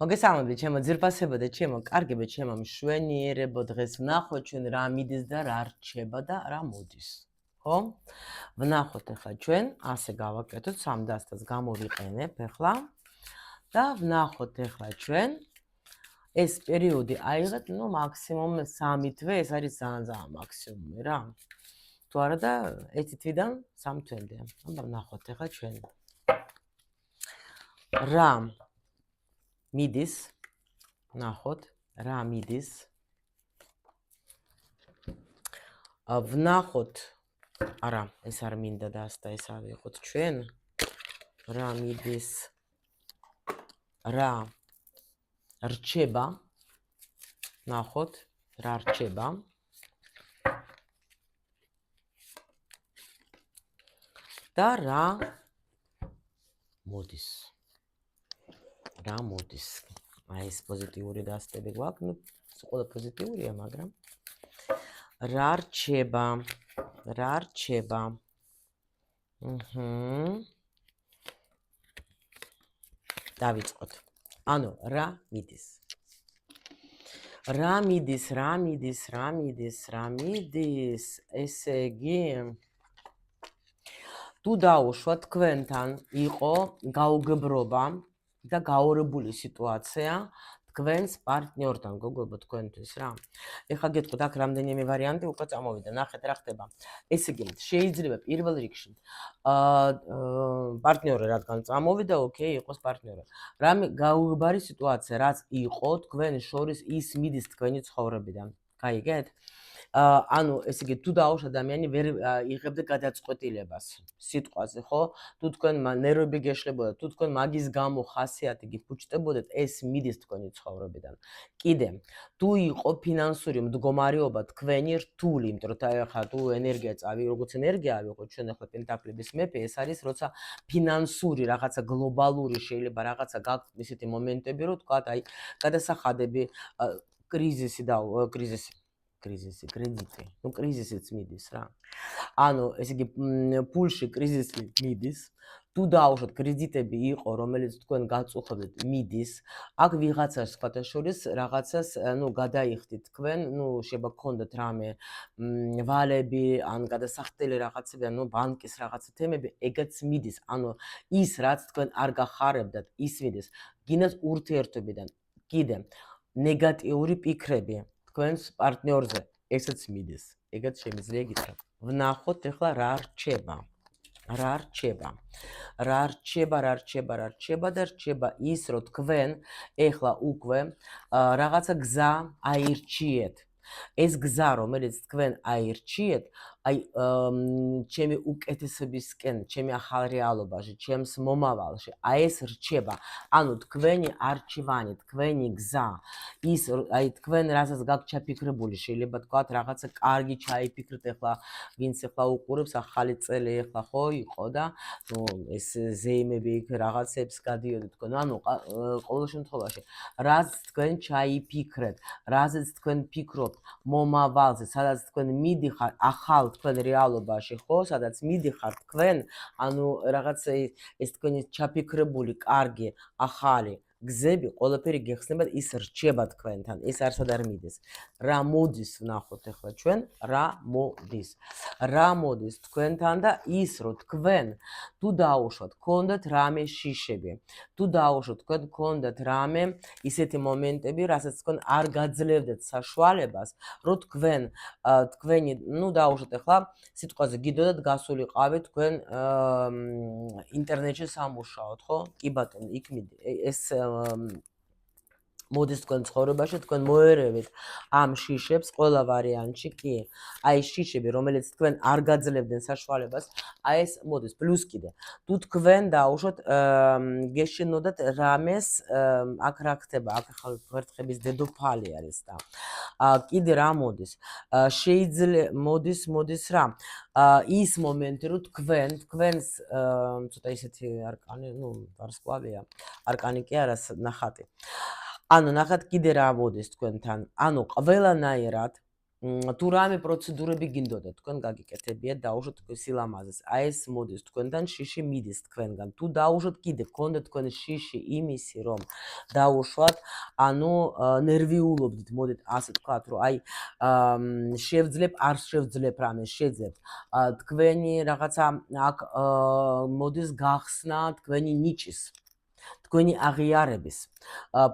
მოგესალმებით, ჩემო ძირფასებო და ჩემო კარგებო, ჩემო მშვენიერებო, დღეს ვნახოთ ჩვენ რა მიდის და რა რჩება და რა მოდის. ხო? ვნახოთ ახლა ჩვენ, ასე გავაკეთოთ, 300-ს გამოვიყენებ ახლა და ვნახოთ ახლა ჩვენ ეს პერიოდი აიღეთ, მაქსიმუმ 3 თვე, ეს არის ძალიან მაქსიმუმი რა. თუ არა და 1 თვიდან 3 თვემდე. აბა ვნახოთ ახლა ჩვენ. რა მიდის? ნახოთ, რა მიდის. ვნახოთ, არა, ეს არ მინდა და ეს ავიღოთ ჩვენ. რა მიდის? რა რჩება? ნახოთ, რა რჩება. და რა მოდის. რა მოდის. აი ეს პოზიტიური დასტები გვაქვს, ყველა პოზიტიურია, მაგრამ რა რჩება? რა რჩება? დავიწყოთ. ანუ რა მიდის? რა მიდის, რა მიდის, რა მიდის, რა მიდის? ესე იგი თუ დაუშვათ თქვენთან იყო გაუგებრობა და გაორებული სიტუაცია თქვენს პარტნიორთან, გოგოებო, თქვენთვის რა. ეხლა გეტყვით, აქ რამდენიმე ვარიანტი უკვე წამოვიდა, ნახეთ რა ხდება. ესე იგი, შეიძლება პირველ რიგში პარტნიორი რადგან წამოვიდა, ოკეი, იყოს პარტნიორი. რამე გაუგებარი სიტუაცია, რაც იყო თქვენ შორის, ის მიდის თქვენი ცხოვრებიდან. გაიგეთ? ანუ ესე იგი თუ დაუშვა ადამიანი ვერ იღებდა გადაწყვეტილებას სიტყვაზე, ხო? თუ თქვენ ნერვები გეშლებოდა, თუ თქვენ მაგის გამო ხასიათი გიფუჭდებოდეთ, ეს მიდის თქვენი ცხოვრებიდან. კიდე, თუ იყო ფინანსური მდგომარეობა თქვენი რთული, იმიტომ რომ ახლა თუ ენერგია როგორც ენერგია ავიღოთ, ჩვენ ახლა პენტაკლების მეფე, ეს არის როცა ფინანსური რაღაცა გლობალური შეიძლება რაღაცა გაქვთ ისეთი მომენტები, რომ თქვა, აი, გადასახადები, კრიზისი, კრედიტი. კრიზისიც მიდის რა. ანუ, ესე იგი, ფულში კრიზისი მიდის. თუ დაუშვათ კრედიტები იყო, რომელიც თქვენ გაწუხებთ, მიდის. აქ ვიღაცას სხვათა შორის რაღაცას, გადაიხდით თქვენ, შეიძლება გქონდეთ რამე ვალები, ან გადასახდელი რაღაცები, ბანკის რაღაცა თემები, ეგაც მიდის. ანუ, ის რაც თქვენ არ გახარებდათ, ის მიდის. გინდათ ურთიერთობიდან. კიდე, ნეგატიური ფიქრები თქვენს პარტნიორზე, ესეც მიდის. ეგაც შემიძლია გითხრათ. ვნახოთ ახლა რა რჩება. რა რჩება. რა რჩება და რჩება ის, რომ თქვენ ახლა უკვე რაღაცა გზა აირჩიეთ. ეს გზა, რომელიც თქვენ აირჩიეთ, აი ჩემი უკეთესებისკენ, ჩემი ახალ რეალობაში, ჩემს მომავალში, აი ეს რჩება. ანუ თქვენი არჩევანი, თქვენი გზა, ის აი თქვენ რასაც გაქვთ ჩაფიქრებული, შეიძლება თქვათ რაღაცა კარგი ჩაიფიქრეთ, ახლა ვინც ახლა უყურებს, ახალი წელი ახლა ხო იყო და ეს ზეიმები იქ რაღაცებს გადიოდი თქვენ. ანუ ყოველ შემთხვევაში, რაც თქვენ ჩაიფიქრეთ, რაზეც თქვენ ფიქრობთ მომავალზე, სადაც თქვენ მიდიხარ ახალ თქვენ რეალობაში, ხო, სადაც მიდიხარ თქვენ, ანუ რაღაცა ეს თქვენი ჩაფიქრებული, კარგი, ახალი გზები, ყველაფერი გეხსნება, ის რჩება თქვენთან, ეს არსად არ მიდის. რა მოდის ვნახოთ ახლა ჩვენ, რა მოდის. რა მოდის თქვენთან და ის, რომ თქვენ თუ დაუშვათ, გქონდათ რამე შიშები, თუ დაუშვათ, თქვენ გქონდათ რამე ისეთი მომენტები, რასაც თქვენ არ გაძლევდეთ საშუალებას, რომ თქვენი, დაუშვათ ახლა სიტყვაზე გიდოდათ გასულიყავით თქვენ ინტერნეტში სამუშაოდ, ხო? კი ბატონო, იქ ეს მოდის თქვენ ცხოვრებაში, თქვენ მოერევით ამ შიშებს ყველა ვარიანტში, კი. აი შიშები, რომელიც თქვენ არ გაძლევდნენ საშუალებას, აი ეს მოდის. პლუს კიდე, თუ თქვენ დაუშვათ გეშინოდათ რამეს, აქ რა ხდება, აქ ახლა ვერთხების დედოფალი არის და კიდე რა მოდის. შეიძლება მოდის რა. ის მომენტი, რომ თქვენს ცოტა ისეთი არკანი, ვარსკვლავია, არკანი კი არა, ნახატი. ანუ ნახეთ კიდე რა მოდის თქვენთან. ანუ ყველანაირად თუ რამე პროცედურები გინდოდა თქვენ გაგიკეთებიათ დაუშვათ თქვენ სილამაზეს. აი ეს მოდის თქვენთან შიში მიდის თქვენგან. თუ დაუშვათ კიდე გქონდა თქვენ შიში იმისი რომ დაუშვათ, ანუ ნერვიულობდით, მოდით ასე ვთქვათ, რომ აი შევძლებ, არ შევძლებ რამე, შეძლებთ. თქვენი რაღაცა აქ მოდის გახსნა თქვენი ნიჭის. თქვენი აღიარების.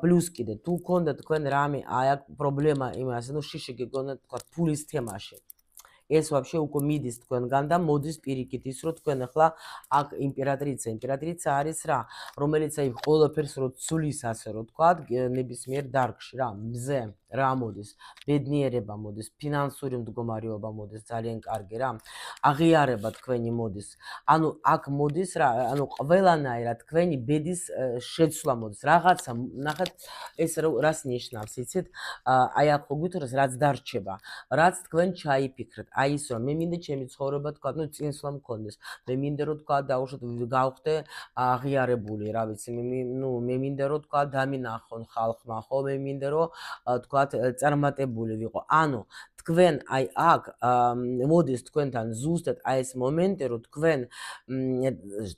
პლუს კიდე თუ გქონდა თქვენ რამე აი აქ პრობლემა იმას, ну შიში გეგონა თქვა ფულის თემაში. ეს вообще უკვე მიდის თქვენგან და მოდის პირიქით ის რომ თქვენ ახლა აქ იმპერატრიცა არის რა, რომელიც აი ყველაფერს რო ცulis ასე რო თქვა ნებისმიერ დარგში რა, მზე რა მოდის, ბედნიერება მოდის, ფინანსური მდგომარეობა მოდის ძალიან კარგი რა, აღიარება თქვენი მოდის. ანუ აქ მოდის რა, ანუ ყველანაირად თქვენი ბედის შეცვლა მოდის. რაღაცა ნახეთ ეს რას ნიშნავს, იცით? აი აქ ხო გვითხრეს რაც დარჩება, რაც თქვენ ჩაიფიქრეთ. აი ის რომ მე მინდა ჩემი ცხოვრება თქვა, ну წინსვლა მქონდეს. მე მინდა რომ თქვა დაუშვათ გავხდე აღიარებული, რა ვიცი, მე მინდა რომ თქვა დამინახონ ხალხმა, ხო, მე მინდა რომ თქვა წარმატებული ვიყო. ანუ თქვენ აი აქ მოდის თქვენთან ზუსტად აი ეს მომენტი რომ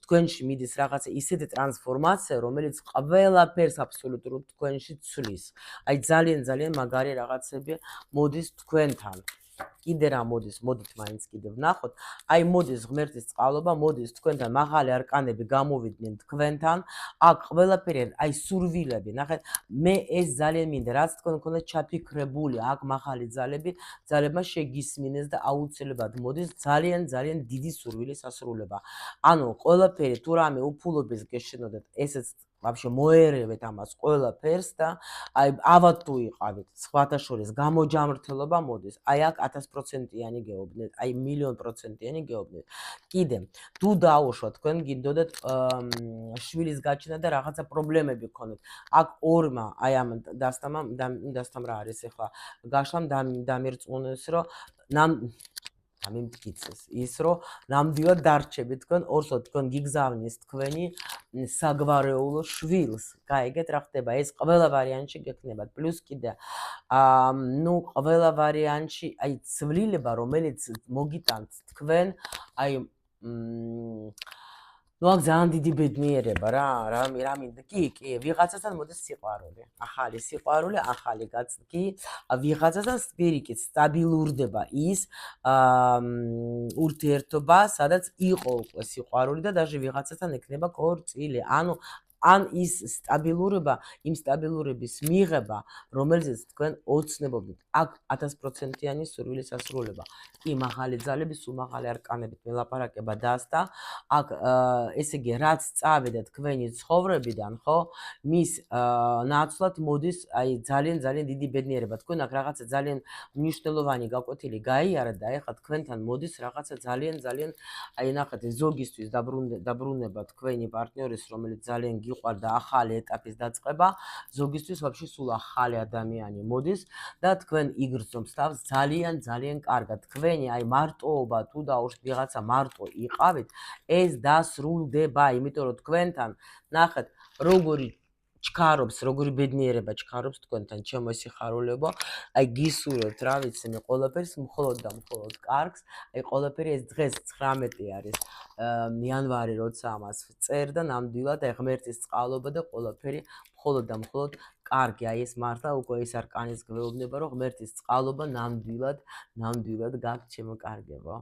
თქვენში მიდის რაღაცა ისეთი ტრანსფორმაცია რომელიც ყველაფერს აბსოლუტურად თქვენში ცვლის. აი ძალიან მაგარი რაღაცები მოდის თქვენთან. კიდე რა მოდის, მოდით მაინც კიდე ვნახოთ. აი მოდის ღმერთის წყალობა, მოდის თქვენთან მაღალი არკანები გამოვიდნენ თქვენთან. აქ ყველაფერი აი სურვილები, ნახეთ, მე ეს ძალიან მინდა, რაც თქვენ გქონდათ ჩაფიქრებული, აქ მაღალი ძალებმა შეგისმინეს და აუცილებლად მოდის ძალიან დიდი სურვილის ასრულება. ანუ ყველაფერი თუ რამე უფულობის გეშინოდეთ, ესეც вообще მოერევეთ ამას ყველაფერს და აი ავად თუ იყავით სხვათა შორის გამოჯამრთელობა მოდის. აი აქ 1000%-იანი გეუბნეთ, აი 1,000,000%-იანი გეუბნეთ. კიდე თუ დაუშვათ თქვენ გინდოდათ შვილის გაჩენა და რაღაცა პრობლემები გქონდათ. აქ ორმა აი ამ დასტამ რა არის ახლა გაშლამ დამირწმუნეს რომ დამიმტკიცეს ის რომ ნამდვილად დარჩებით თქვენ ორსო თქვენ გიგზავნის თქვენი საგვარეულო შვილს. გაიგეთ რა ხდება ეს ყველა ვარიანტში გექნებათ. პლუს კიდე ну ყველა ვარიანტში აი ცვლილება რომელიც მოგიტანთ თქვენ აი ну აქ ძალიან დიდი ბედნიერება რა მინდა კი ვიღაცასთან მოდის სიყვარული ახალი სიყვარული ახალი კი ვიღაცასთან პირიქით სტაბილურდება ის ურთიერთობა სადაც იყო უკვე სიყვარული და даже ვიღაცასთან ექნება ქორწილი ანუ ან ის სტაბილურობა იმ სტაბილურების მიღება რომელზეც თქვენ ოცნებობთ აქ 1000%-იანი სურვილის ასრულება კი მაღალი ძალები სულ მაღალი არკანებით მელაპარაკება დასდა აქ ესე იგი რაც წავიდა თქვენი ცხოვრებიდან ხო მის ნაცვლად მოდის აი ძალიან დიდი ბედნიერება თქვენ აქ რაღაცა ძალიან მნიშვნელოვანი გაკვეთილი გაიარა და ეხლა თქვენთან მოდის რაღაცა ძალიან აი ნახეთ ზოგისთვის დაბრუნება თქვენი პარტნიორის რომელიც ძალიან გიყვარდა ახალი ეტაპის დაწყება ზოგისთვის вообще სულ ახალი ადამიანი მოდის და თქვენ იგრძნობთ თავს ძალიან კარგად თქვენი აი მარტოობა თუ დაუშვით ვიღაცა მარტო იყავით ეს დასრულდება იმიტომ რომ თქვენთან ნახეთ როგორი ჩქარობს როგორი ბედნიერება ჩქარობს თქვენთან ჩემო სიხარულებო აი გისურვებთ რა ვიცი მე ყველაფერს მხოლოდ და მხოლოდ კარგს აი ყველაფერი ეს დღეს 19 არის იანვარი როცა ამას წერ და ნამდვილად აი ღმერთის წყალობა და ყველაფერი მხოლოდ და მხოლოდ კარგი აი ეს მართლა უკვე ის არკანის გვეუბნება რომ ღმერთის წყალობა ნამდვილად გაგ ჩემო კარგებო